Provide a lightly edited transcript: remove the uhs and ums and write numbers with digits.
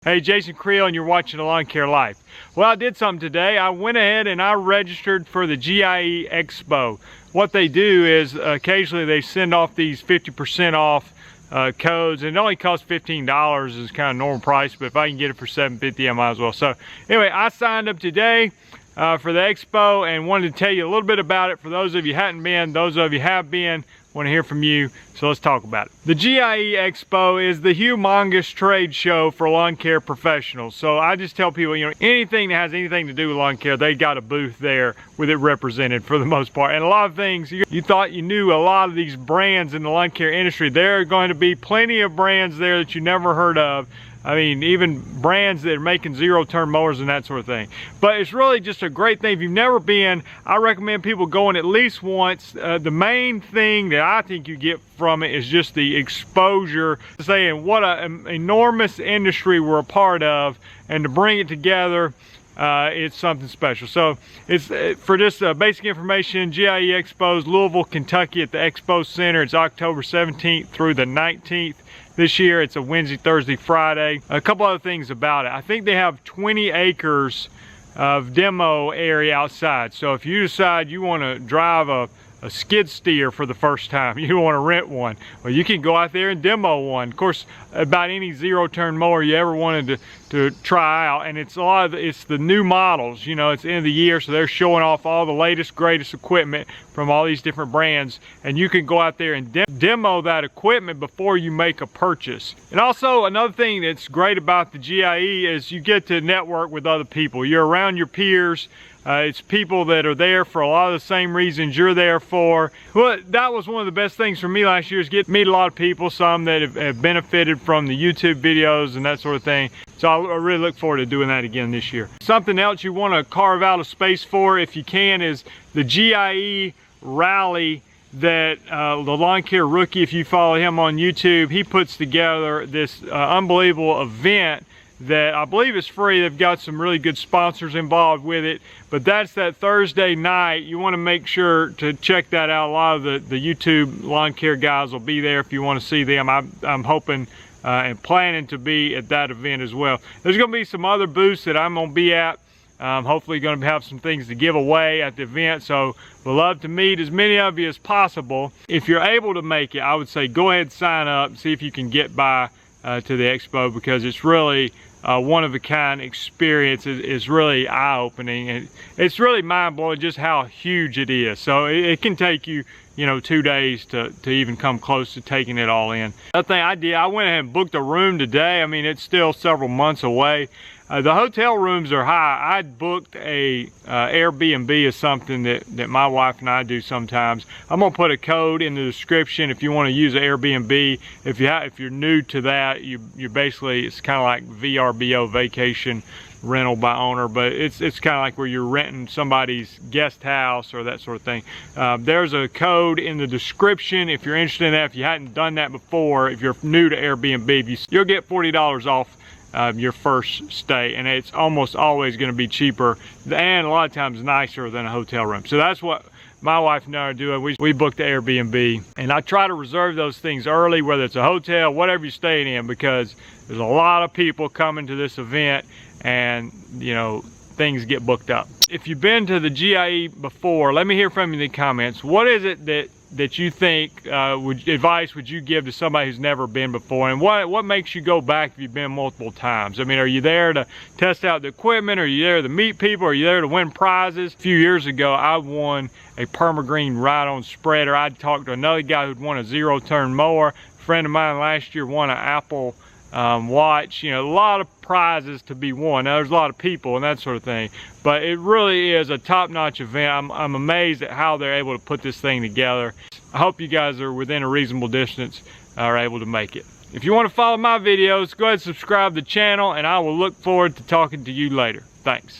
Hey, Jason Creel, and you're watching The Lawn Care Life. Well, I did something today. I went ahead and I registered for the GIE EXPO. What they do is occasionally they send off these 50% off codes, and it only costs $15 is kind of normal price, but if I can get it for $7.50, I might as well. So anyway, I signed up today for the expo and wanted to tell you a little bit about it. For those of you who hadn't been, those of you who have been, want to hear from you, so let's talk about it. The GIE Expo is the humongous trade show for lawn care professionals. So I just tell people, anything that has anything to do with lawn care, they got a booth there with it represented for the most part. And a lot of things, you thought you knew a lot of these brands in the lawn care industry. There are going to be plenty of brands there that you never heard of. I mean, even brands that are making zero-turn mowers and that sort of thing. But it's really just a great thing. If you've never been, I recommend people going at least once. The main thing that I think you get from it is just the exposure, saying what an enormous industry we're a part of, and to bring it together, it's something special. So it's for just basic information, GIE Expos, Louisville, Kentucky at the Expo Center. It's October 17th through the 19th. This year it's a Wednesday, Thursday, Friday. A couple other things about it. I think they have 20 acres of demo area outside. So if you decide you want to drive a skid steer for the first time, you want to rent one, well, you can go out there and demo one. Of course, about any zero-turn mower you ever wanted to try out, and it's it's the new models. It's the end of the year, so they're showing off all the latest, greatest equipment from all these different brands, and you can go out there and demo that equipment before you make a purchase. And also, another thing that's great about the GIE is you get to network with other people. You're around your peers. It's people that are there for a lot of the same reasons you're there for. Well, that was one of the best things for me last year, is get to meet a lot of people, some that have benefited from the YouTube videos and that sort of thing. So I really look forward to doing that again this year. Something else you want to carve out a space for, if you can, is the GIE rally that the Lawn Care Rookie, if you follow him on YouTube, he puts together this unbelievable event that I believe is free. They've got some really good sponsors involved with it, but that's that Thursday night. You want to make sure to check that out. A lot of the YouTube lawn care guys will be there if you want to see them. I'm hoping and planning to be at that event as well. There's going to be some other booths that I'm going to be at. Hopefully going to have some things to give away at the event, so we'd love to meet as many of you as possible. If you're able to make it, I would say go ahead and sign up, see if you can get by to the expo, because it's really one-of-a-kind experience. Is really eye-opening, and it's really mind-blowing just how huge it is. So it can take you 2 days to even come close to taking it all in. Another thing I did, I went ahead and booked a room today. I mean, it's still several months away. The hotel rooms are high. I booked a Airbnb or something that my wife and I do sometimes. I'm gonna put a code in the description if you want to use an Airbnb. If you're new to that, you basically, it's kind of like VRBO, vacation rental by owner, but it's kind of like where you're renting somebody's guest house or that sort of thing. There's a code in the description if you're interested in that. If you hadn't done that before, if you're new to Airbnb, you'll get $40 off your first stay, and it's almost always going to be cheaper and a lot of times nicer than a hotel room. So that's what my wife and I are doing. We booked the Airbnb, and I try to reserve those things early, whether it's a hotel, whatever you're staying in, because there's a lot of people coming to this event, and things get booked up. If you've been to the GIE before, let me hear from you in the comments. What is it that you think advice would you give to somebody who's never been before, and what makes you go back if you've been multiple times? I mean, are you there to test out the equipment? Are you there to meet people? Are you there to win prizes? A few years ago, I won a Permagreen ride-on spreader. I talked to another guy who'd won a zero-turn mower. A friend of mine last year won an Apple Watch. A lot of prizes to be won. Now, there's a lot of people and that sort of thing, but it really is a top-notch event. I'm amazed at how they're able to put this thing together. I hope you guys are within a reasonable distance, are able to make it. If you want to follow my videos, go ahead and subscribe to the channel, and I will look forward to talking to you later. Thanks.